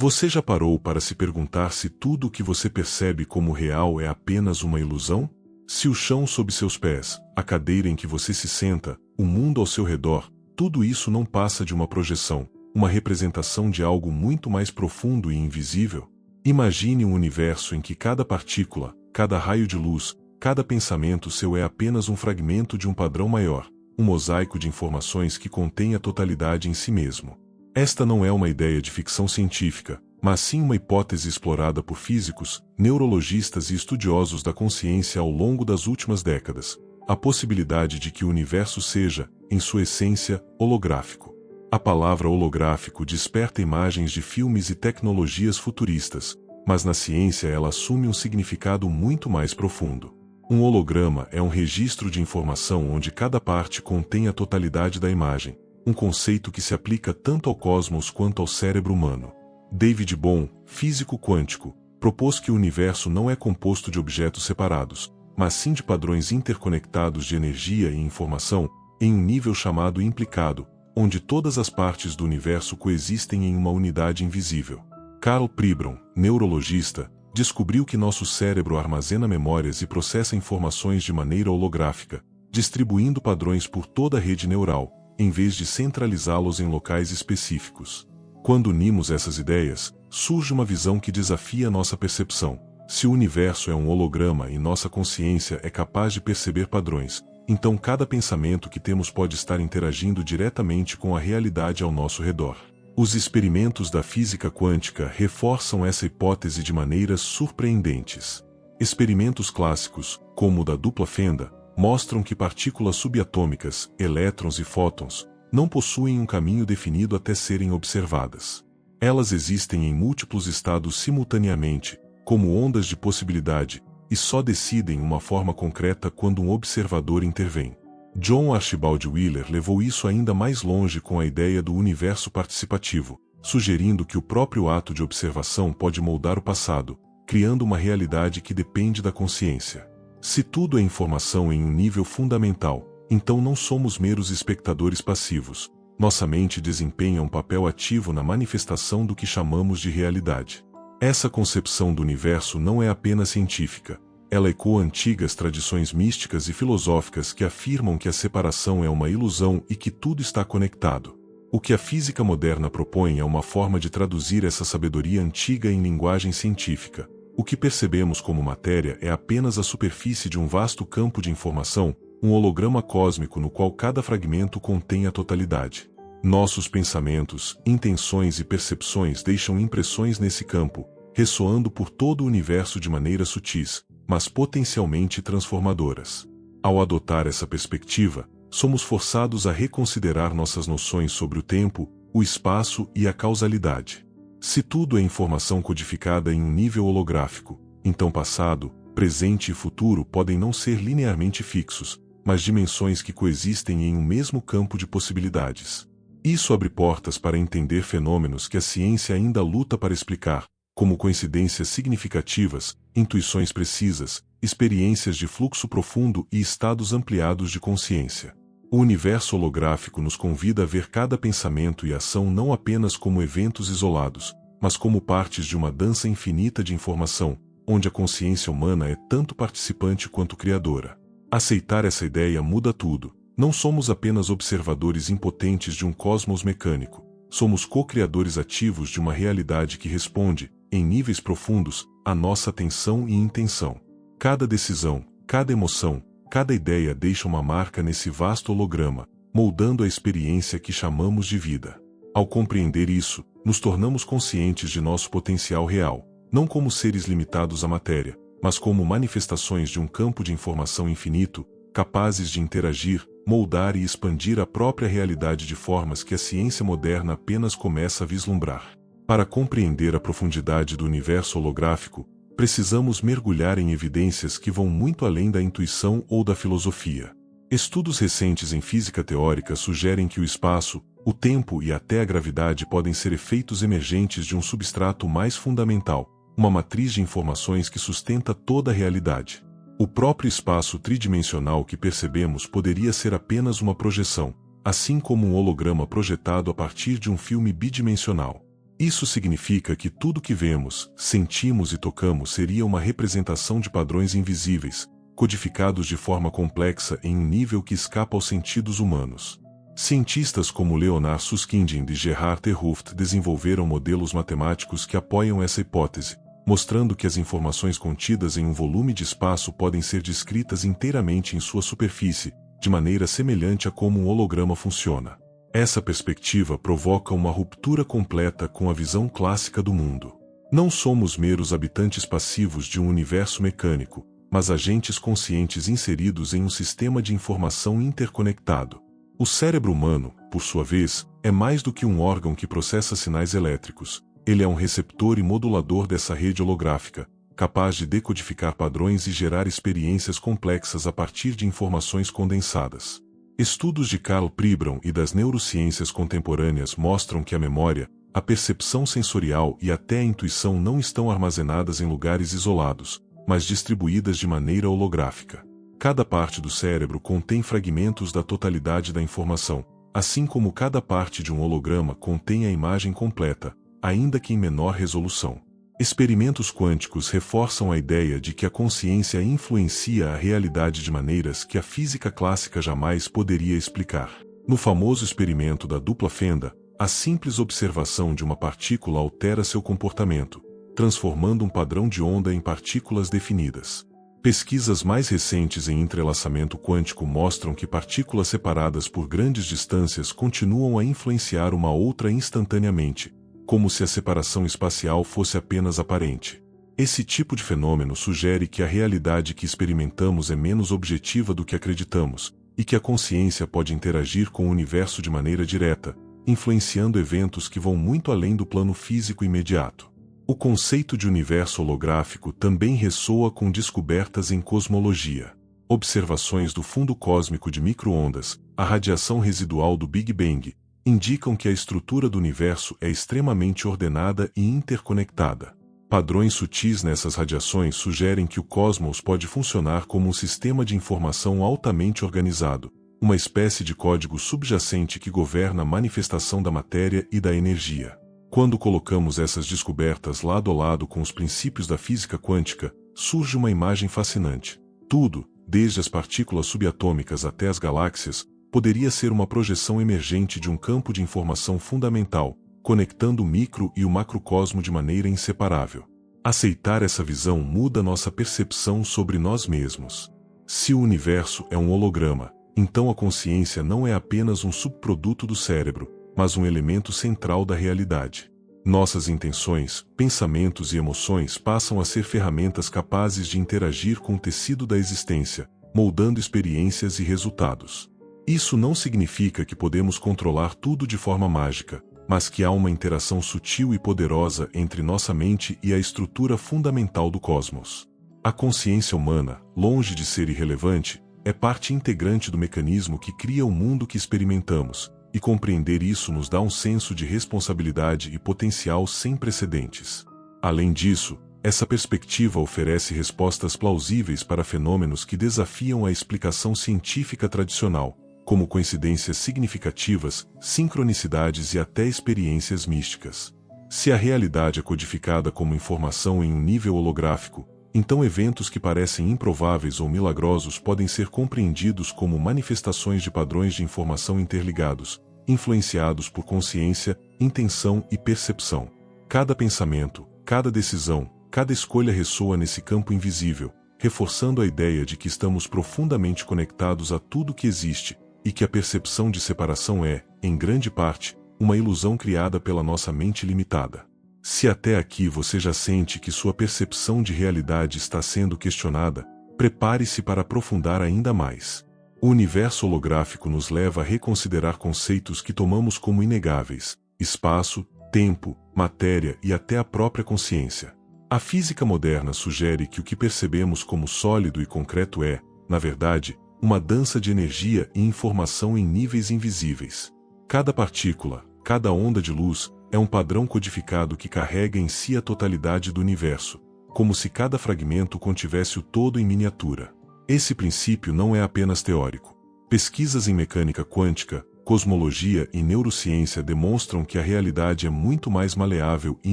Você já parou para se perguntar se tudo o que você percebe como real é apenas uma ilusão? Se o chão sob seus pés, a cadeira em que você se senta, o mundo ao seu redor, tudo isso não passa de uma projeção, uma representação de algo muito mais profundo e invisível? Imagine um universo em que cada partícula, cada raio de luz, cada pensamento seu é apenas um fragmento de um padrão maior, um mosaico de informações que contém a totalidade em si mesmo. Esta não é uma ideia de ficção científica, mas sim uma hipótese explorada por físicos, neurologistas e estudiosos da consciência ao longo das últimas décadas. A possibilidade de que o universo seja, em sua essência, holográfico. A palavra holográfico desperta imagens de filmes e tecnologias futuristas, mas na ciência ela assume um significado muito mais profundo. Um holograma é um registro de informação onde cada parte contém a totalidade da imagem, um conceito que se aplica tanto ao cosmos quanto ao cérebro humano. David Bohm, físico quântico, propôs que o universo não é composto de objetos separados, mas sim de padrões interconectados de energia e informação, em um nível chamado implicado, onde todas as partes do universo coexistem em uma unidade invisível. Karl Pribram, neurologista, descobriu que nosso cérebro armazena memórias e processa informações de maneira holográfica, distribuindo padrões por toda a rede neural, em vez de centralizá-los em locais específicos. Quando unimos essas ideias, surge uma visão que desafia nossa percepção. Se o universo é um holograma e nossa consciência é capaz de perceber padrões, então cada pensamento que temos pode estar interagindo diretamente com a realidade ao nosso redor. Os experimentos da física quântica reforçam essa hipótese de maneiras surpreendentes. Experimentos clássicos, como o da dupla fenda, mostram que partículas subatômicas, elétrons e fótons, não possuem um caminho definido até serem observadas. Elas existem em múltiplos estados simultaneamente, como ondas de possibilidade, e só decidem uma forma concreta quando um observador intervém. John Archibald Wheeler levou isso ainda mais longe com a ideia do universo participativo, sugerindo que o próprio ato de observação pode moldar o passado, criando uma realidade que depende da consciência. Se tudo é informação em um nível fundamental, então não somos meros espectadores passivos. Nossa mente desempenha um papel ativo na manifestação do que chamamos de realidade. Essa concepção do universo não é apenas científica. Ela ecoa antigas tradições místicas e filosóficas que afirmam que a separação é uma ilusão e que tudo está conectado. O que a física moderna propõe é uma forma de traduzir essa sabedoria antiga em linguagem científica. O que percebemos como matéria é apenas a superfície de um vasto campo de informação, um holograma cósmico no qual cada fragmento contém a totalidade. Nossos pensamentos, intenções e percepções deixam impressões nesse campo, ressoando por todo o universo de maneiras sutis, mas potencialmente transformadoras. Ao adotar essa perspectiva, somos forçados a reconsiderar nossas noções sobre o tempo, o espaço e a causalidade. Se tudo é informação codificada em um nível holográfico, então passado, presente e futuro podem não ser linearmente fixos, mas dimensões que coexistem em um mesmo campo de possibilidades. Isso abre portas para entender fenômenos que a ciência ainda luta para explicar, como coincidências significativas, intuições precisas, experiências de fluxo profundo e estados ampliados de consciência. O universo holográfico nos convida a ver cada pensamento e ação não apenas como eventos isolados, mas como partes de uma dança infinita de informação, onde a consciência humana é tanto participante quanto criadora. Aceitar essa ideia muda tudo. Não somos apenas observadores impotentes de um cosmos mecânico. Somos co-criadores ativos de uma realidade que responde, em níveis profundos, à nossa atenção e intenção. Cada decisão, cada emoção, cada ideia deixa uma marca nesse vasto holograma, moldando a experiência que chamamos de vida. Ao compreender isso, nos tornamos conscientes de nosso potencial real, não como seres limitados à matéria, mas como manifestações de um campo de informação infinito, capazes de interagir, moldar e expandir a própria realidade de formas que a ciência moderna apenas começa a vislumbrar. Para compreender a profundidade do universo holográfico, precisamos mergulhar em evidências que vão muito além da intuição ou da filosofia. Estudos recentes em física teórica sugerem que o espaço, o tempo e até a gravidade podem ser efeitos emergentes de um substrato mais fundamental, uma matriz de informações que sustenta toda a realidade. O próprio espaço tridimensional que percebemos poderia ser apenas uma projeção, assim como um holograma projetado a partir de um filme bidimensional. Isso significa que tudo que vemos, sentimos e tocamos seria uma representação de padrões invisíveis, codificados de forma complexa em um nível que escapa aos sentidos humanos. Cientistas como Leonard Susskind e Gerhard T. Hooft desenvolveram modelos matemáticos que apoiam essa hipótese, mostrando que as informações contidas em um volume de espaço podem ser descritas inteiramente em sua superfície, de maneira semelhante a como um holograma funciona. Essa perspectiva provoca uma ruptura completa com a visão clássica do mundo. Não somos meros habitantes passivos de um universo mecânico, mas agentes conscientes inseridos em um sistema de informação interconectado. O cérebro humano, por sua vez, é mais do que um órgão que processa sinais elétricos. Ele é um receptor e modulador dessa rede holográfica, capaz de decodificar padrões e gerar experiências complexas a partir de informações condensadas. Estudos de Karl Pribram e das neurociências contemporâneas mostram que a memória, a percepção sensorial e até a intuição não estão armazenadas em lugares isolados, mas distribuídas de maneira holográfica. Cada parte do cérebro contém fragmentos da totalidade da informação, assim como cada parte de um holograma contém a imagem completa, ainda que em menor resolução. Experimentos quânticos reforçam a ideia de que a consciência influencia a realidade de maneiras que a física clássica jamais poderia explicar. No famoso experimento da dupla fenda, a simples observação de uma partícula altera seu comportamento, transformando um padrão de onda em partículas definidas. Pesquisas mais recentes em entrelaçamento quântico mostram que partículas separadas por grandes distâncias continuam a influenciar uma outra instantaneamente, como se a separação espacial fosse apenas aparente. Esse tipo de fenômeno sugere que a realidade que experimentamos é menos objetiva do que acreditamos, e que a consciência pode interagir com o universo de maneira direta, influenciando eventos que vão muito além do plano físico imediato. O conceito de universo holográfico também ressoa com descobertas em cosmologia. Observações do fundo cósmico de micro-ondas, a radiação residual do Big Bang, indicam que a estrutura do universo é extremamente ordenada e interconectada. Padrões sutis nessas radiações sugerem que o cosmos pode funcionar como um sistema de informação altamente organizado, uma espécie de código subjacente que governa a manifestação da matéria e da energia. Quando colocamos essas descobertas lado a lado com os princípios da física quântica, surge uma imagem fascinante. Tudo, desde as partículas subatômicas até as galáxias, poderia ser uma projeção emergente de um campo de informação fundamental, conectando o micro e o macrocosmo de maneira inseparável. Aceitar essa visão muda nossa percepção sobre nós mesmos. Se o universo é um holograma, então a consciência não é apenas um subproduto do cérebro, mas um elemento central da realidade. Nossas intenções, pensamentos e emoções passam a ser ferramentas capazes de interagir com o tecido da existência, moldando experiências e resultados. Isso não significa que podemos controlar tudo de forma mágica, mas que há uma interação sutil e poderosa entre nossa mente e a estrutura fundamental do cosmos. A consciência humana, longe de ser irrelevante, é parte integrante do mecanismo que cria o mundo que experimentamos, e compreender isso nos dá um senso de responsabilidade e potencial sem precedentes. Além disso, essa perspectiva oferece respostas plausíveis para fenômenos que desafiam a explicação científica tradicional, como coincidências significativas, sincronicidades e até experiências místicas. Se a realidade é codificada como informação em um nível holográfico, então eventos que parecem improváveis ou milagrosos podem ser compreendidos como manifestações de padrões de informação interligados, influenciados por consciência, intenção e percepção. Cada pensamento, cada decisão, cada escolha ressoa nesse campo invisível, reforçando a ideia de que estamos profundamente conectados a tudo que existe, e que a percepção de separação é, em grande parte, uma ilusão criada pela nossa mente limitada. Se até aqui você já sente que sua percepção de realidade está sendo questionada, prepare-se para aprofundar ainda mais. O universo holográfico nos leva a reconsiderar conceitos que tomamos como inegáveis: espaço, tempo, matéria e até a própria consciência. A física moderna sugere que o que percebemos como sólido e concreto é, na verdade, uma dança de energia e informação em níveis invisíveis. Cada partícula, cada onda de luz, é um padrão codificado que carrega em si a totalidade do universo, como se cada fragmento contivesse o todo em miniatura. Esse princípio não é apenas teórico. Pesquisas em mecânica quântica, Cosmologia e neurociência demonstram que a realidade é muito mais maleável e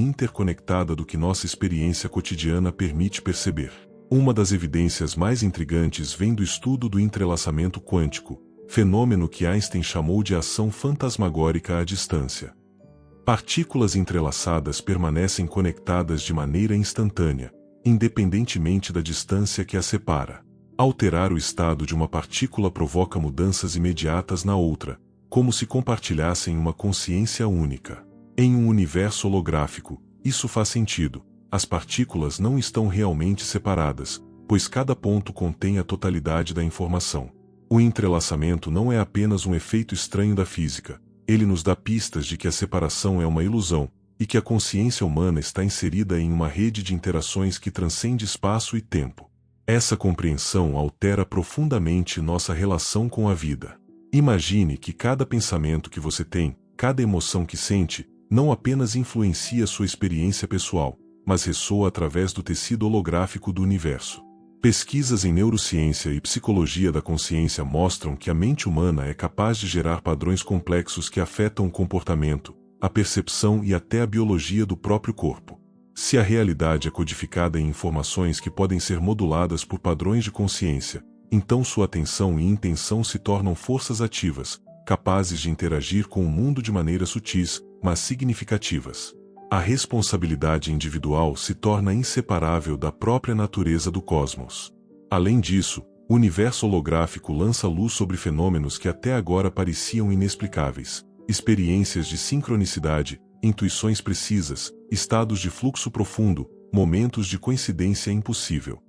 interconectada do que nossa experiência cotidiana permite perceber. Uma das evidências mais intrigantes vem do estudo do entrelaçamento quântico, fenômeno que Einstein chamou de ação fantasmagórica à distância. Partículas entrelaçadas permanecem conectadas de maneira instantânea, independentemente da distância que as separa. Alterar o estado de uma partícula provoca mudanças imediatas na outra, como se compartilhassem uma consciência única. Em um universo holográfico, isso faz sentido. As partículas não estão realmente separadas, pois cada ponto contém a totalidade da informação. O entrelaçamento não é apenas um efeito estranho da física, ele nos dá pistas de que a separação é uma ilusão, e que a consciência humana está inserida em uma rede de interações que transcende espaço e tempo. Essa compreensão altera profundamente nossa relação com a vida. Imagine que cada pensamento que você tem, cada emoção que sente, não apenas influencia sua experiência pessoal, mas ressoa através do tecido holográfico do universo. Pesquisas em neurociência e psicologia da consciência mostram que a mente humana é capaz de gerar padrões complexos que afetam o comportamento, a percepção e até a biologia do próprio corpo. Se a realidade é codificada em informações que podem ser moduladas por padrões de consciência, então sua atenção e intenção se tornam forças ativas, capazes de interagir com o mundo de maneiras sutis, mas significativas. A responsabilidade individual se torna inseparável da própria natureza do cosmos. Além disso, o universo holográfico lança luz sobre fenômenos que até agora pareciam inexplicáveis: experiências de sincronicidade, intuições precisas, estados de fluxo profundo, momentos de coincidência impossível.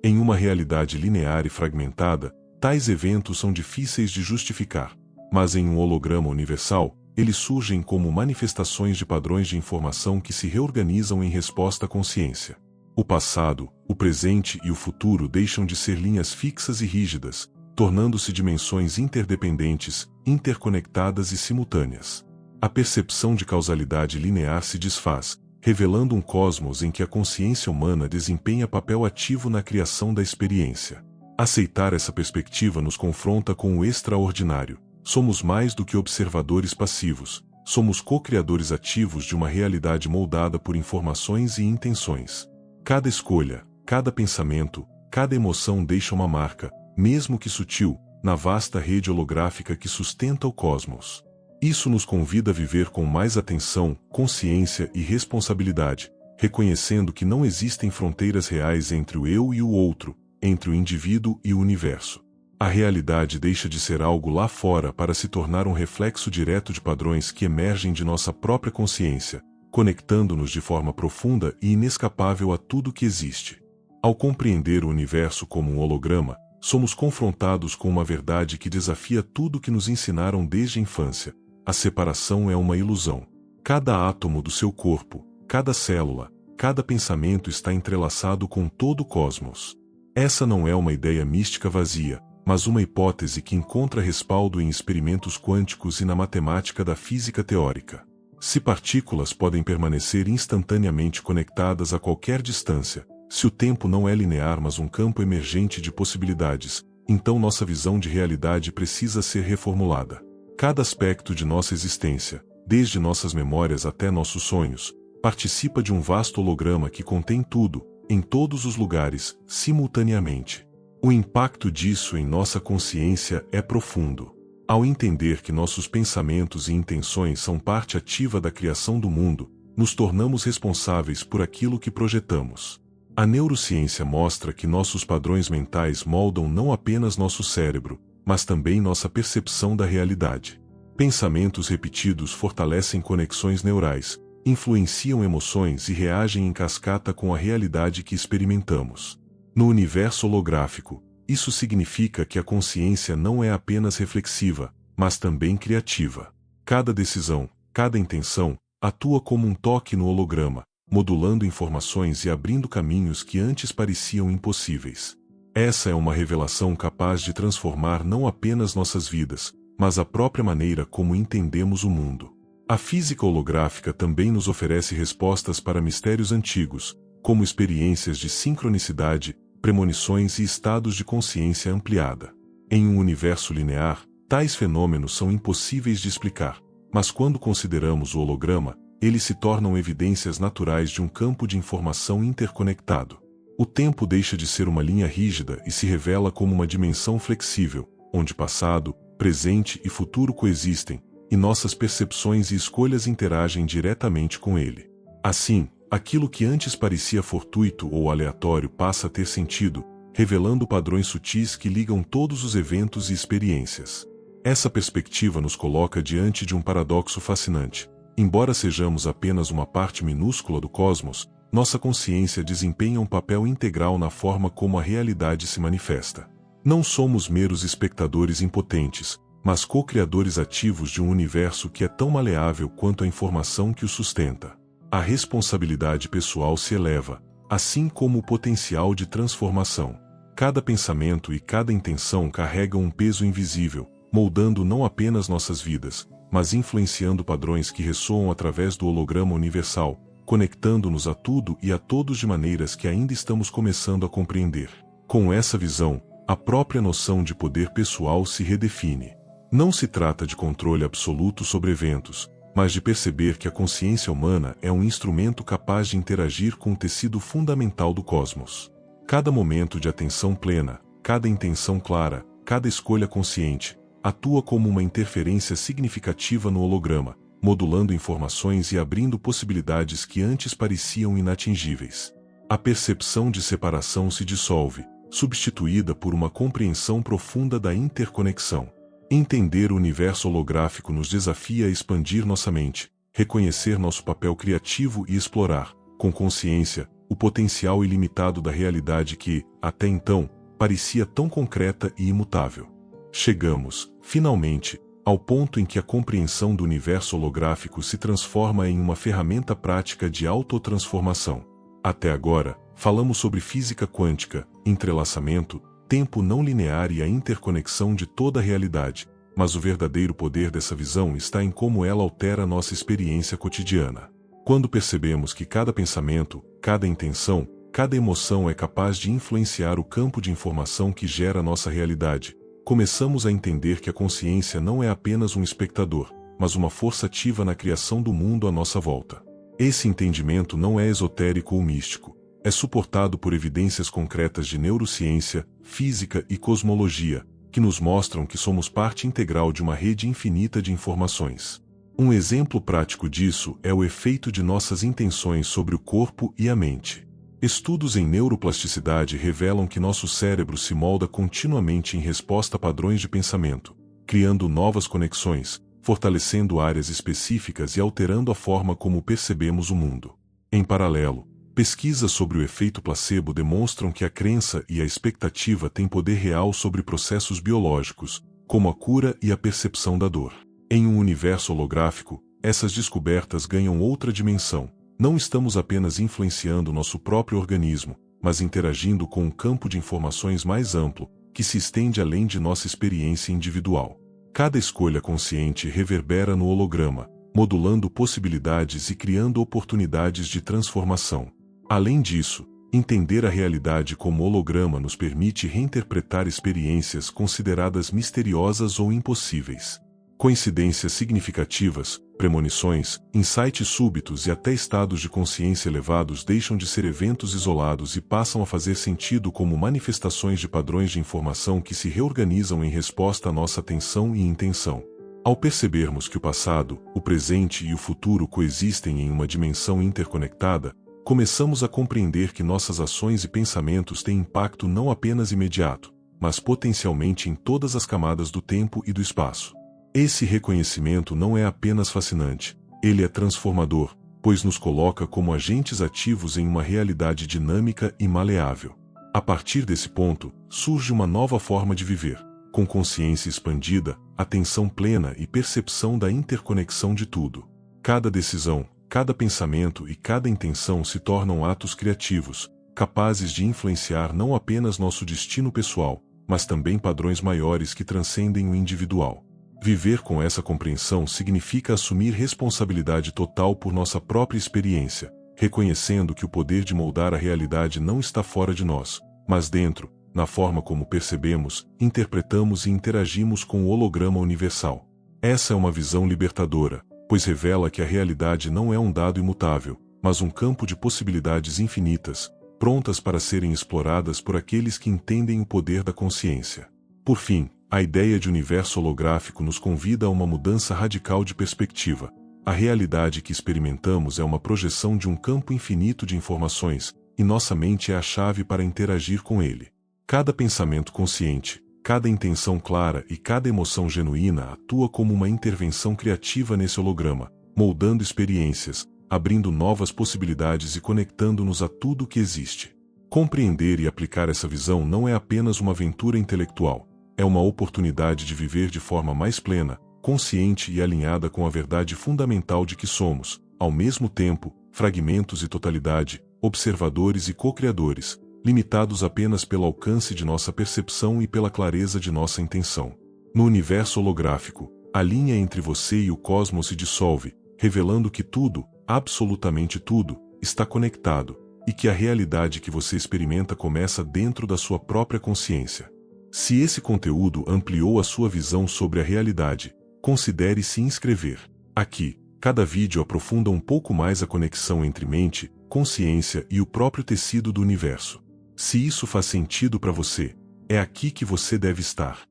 Em uma realidade linear e fragmentada, tais eventos são difíceis de justificar, mas em um holograma universal, eles surgem como manifestações de padrões de informação que se reorganizam em resposta à consciência. O passado, o presente e o futuro deixam de ser linhas fixas e rígidas, tornando-se dimensões interdependentes, interconectadas e simultâneas. A percepção de causalidade linear se desfaz, revelando um cosmos em que a consciência humana desempenha papel ativo na criação da experiência. Aceitar essa perspectiva nos confronta com o extraordinário. Somos mais do que observadores passivos, somos co-criadores ativos de uma realidade moldada por informações e intenções. Cada escolha, cada pensamento, cada emoção deixa uma marca, mesmo que sutil, na vasta rede holográfica que sustenta o cosmos. Isso nos convida a viver com mais atenção, consciência e responsabilidade, reconhecendo que não existem fronteiras reais entre o eu e o outro, entre o indivíduo e o universo. A realidade deixa de ser algo lá fora para se tornar um reflexo direto de padrões que emergem de nossa própria consciência, conectando-nos de forma profunda e inescapável a tudo que existe. Ao compreender o universo como um holograma, somos confrontados com uma verdade que desafia tudo que nos ensinaram desde a infância: a separação é uma ilusão. Cada átomo do seu corpo, cada célula, cada pensamento está entrelaçado com todo o cosmos. Essa não é uma ideia mística vazia, mas uma hipótese que encontra respaldo em experimentos quânticos e na matemática da física teórica. Se partículas podem permanecer instantaneamente conectadas a qualquer distância, se o tempo não é linear mas um campo emergente de possibilidades, então nossa visão de realidade precisa ser reformulada. Cada aspecto de nossa existência, desde nossas memórias até nossos sonhos, participa de um vasto holograma que contém tudo, em todos os lugares, simultaneamente. O impacto disso em nossa consciência é profundo. Ao entender que nossos pensamentos e intenções são parte ativa da criação do mundo, nos tornamos responsáveis por aquilo que projetamos. A neurociência mostra que nossos padrões mentais moldam não apenas nosso cérebro, mas também nossa percepção da realidade. Pensamentos repetidos fortalecem conexões neurais, influenciam emoções e reagem em cascata com a realidade que experimentamos. No universo holográfico, isso significa que a consciência não é apenas reflexiva, mas também criativa. Cada decisão, cada intenção, atua como um toque no holograma, modulando informações e abrindo caminhos que antes pareciam impossíveis. Essa é uma revelação capaz de transformar não apenas nossas vidas, mas a própria maneira como entendemos o mundo. A física holográfica também nos oferece respostas para mistérios antigos, como experiências de sincronicidade, premonições e estados de consciência ampliada. Em um universo linear, Tais fenômenos são impossíveis de explicar, mas quando consideramos o holograma, eles se tornam evidências naturais de um campo de informação interconectado. O tempo deixa de ser uma linha rígida e se revela como uma dimensão flexível, onde passado, presente e futuro coexistem, e nossas percepções e escolhas interagem diretamente com ele. Assim, aquilo que antes parecia fortuito ou aleatório passa a ter sentido, revelando padrões sutis que ligam todos os eventos e experiências. Essa perspectiva nos coloca diante de um paradoxo fascinante. Embora sejamos apenas uma parte minúscula do cosmos, nossa consciência desempenha um papel integral na forma como a realidade se manifesta. Não somos meros espectadores impotentes, mas co-criadores ativos de um universo que é tão maleável quanto a informação que o sustenta. A responsabilidade pessoal se eleva, assim como o potencial de transformação. Cada pensamento e cada intenção carregam um peso invisível, moldando não apenas nossas vidas, mas influenciando padrões que ressoam através do holograma universal, conectando-nos a tudo e a todos de maneiras que ainda estamos começando a compreender. Com essa visão, a própria noção de poder pessoal se redefine. Não se trata de controle absoluto sobre eventos, mas de perceber que a consciência humana é um instrumento capaz de interagir com o tecido fundamental do cosmos. Cada momento de atenção plena, cada intenção clara, cada escolha consciente, atua como uma interferência significativa no holograma, modulando informações e abrindo possibilidades que antes pareciam inatingíveis. A percepção de separação se dissolve, substituída por uma compreensão profunda da interconexão. Entender o universo holográfico nos desafia a expandir nossa mente, reconhecer nosso papel criativo e explorar, com consciência, o potencial ilimitado da realidade que, até então, parecia tão concreta e imutável. Chegamos, finalmente, ao ponto em que a compreensão do universo holográfico se transforma em uma ferramenta prática de autotransformação. Até agora, falamos sobre física quântica, entrelaçamento, tempo não linear e a interconexão de toda a realidade, mas o verdadeiro poder dessa visão está em como ela altera nossa experiência cotidiana. Quando percebemos que cada pensamento, cada intenção, cada emoção é capaz de influenciar o campo de informação que gera nossa realidade, começamos a entender que a consciência não é apenas um espectador, mas uma força ativa na criação do mundo à nossa volta. Esse entendimento não é esotérico ou místico, é suportado por evidências concretas de neurociência, física e cosmologia, que nos mostram que somos parte integral de uma rede infinita de informações. Um exemplo prático disso é o efeito de nossas intenções sobre o corpo e a mente. Estudos em neuroplasticidade revelam que nosso cérebro se molda continuamente em resposta a padrões de pensamento, criando novas conexões, fortalecendo áreas específicas e alterando a forma como percebemos o mundo. Em paralelo, pesquisas sobre o efeito placebo demonstram que a crença e a expectativa têm poder real sobre processos biológicos, como a cura e a percepção da dor. Em um universo holográfico, essas descobertas ganham outra dimensão. Não estamos apenas influenciando nosso próprio organismo, mas interagindo com um campo de informações mais amplo, que se estende além de nossa experiência individual. Cada escolha consciente reverbera no holograma, modulando possibilidades e criando oportunidades de transformação. Além disso, entender a realidade como holograma nos permite reinterpretar experiências consideradas misteriosas ou impossíveis. Coincidências significativas, premonições, insights súbitos e até estados de consciência elevados deixam de ser eventos isolados e passam a fazer sentido como manifestações de padrões de informação que se reorganizam em resposta à nossa atenção e intenção. Ao percebermos que o passado, o presente e o futuro coexistem em uma dimensão interconectada, começamos a compreender que nossas ações e pensamentos têm impacto não apenas imediato, mas potencialmente em todas as camadas do tempo e do espaço. Esse reconhecimento não é apenas fascinante, ele é transformador, pois nos coloca como agentes ativos em uma realidade dinâmica e maleável. A partir desse ponto, surge uma nova forma de viver, com consciência expandida, atenção plena e percepção da interconexão de tudo. Cada decisão, cada pensamento e cada intenção se tornam atos criativos, capazes de influenciar não apenas nosso destino pessoal, mas também padrões maiores que transcendem o individual. Viver com essa compreensão significa assumir responsabilidade total por nossa própria experiência, reconhecendo que o poder de moldar a realidade não está fora de nós, mas dentro, na forma como percebemos, interpretamos e interagimos com o holograma universal. Essa é uma visão libertadora, pois revela que a realidade não é um dado imutável, mas um campo de possibilidades infinitas, prontas para serem exploradas por aqueles que entendem o poder da consciência. Por fim, a ideia de universo holográfico nos convida a uma mudança radical de perspectiva. A realidade que experimentamos é uma projeção de um campo infinito de informações, e nossa mente é a chave para interagir com ele. Cada pensamento consciente, cada intenção clara e cada emoção genuína atua como uma intervenção criativa nesse holograma, moldando experiências, abrindo novas possibilidades e conectando-nos a tudo o que existe. Compreender e aplicar essa visão não é apenas uma aventura intelectual, é uma oportunidade de viver de forma mais plena, consciente e alinhada com a verdade fundamental de que somos, ao mesmo tempo, fragmentos e totalidade, observadores e co-criadores, limitados apenas pelo alcance de nossa percepção e pela clareza de nossa intenção. No universo holográfico, a linha entre você e o cosmos se dissolve, revelando que tudo, absolutamente tudo, está conectado, e que a realidade que você experimenta começa dentro da sua própria consciência. Se esse conteúdo ampliou a sua visão sobre a realidade, considere se inscrever. Aqui, cada vídeo aprofunda um pouco mais a conexão entre mente, consciência e o próprio tecido do universo. Se isso faz sentido para você, é aqui que você deve estar.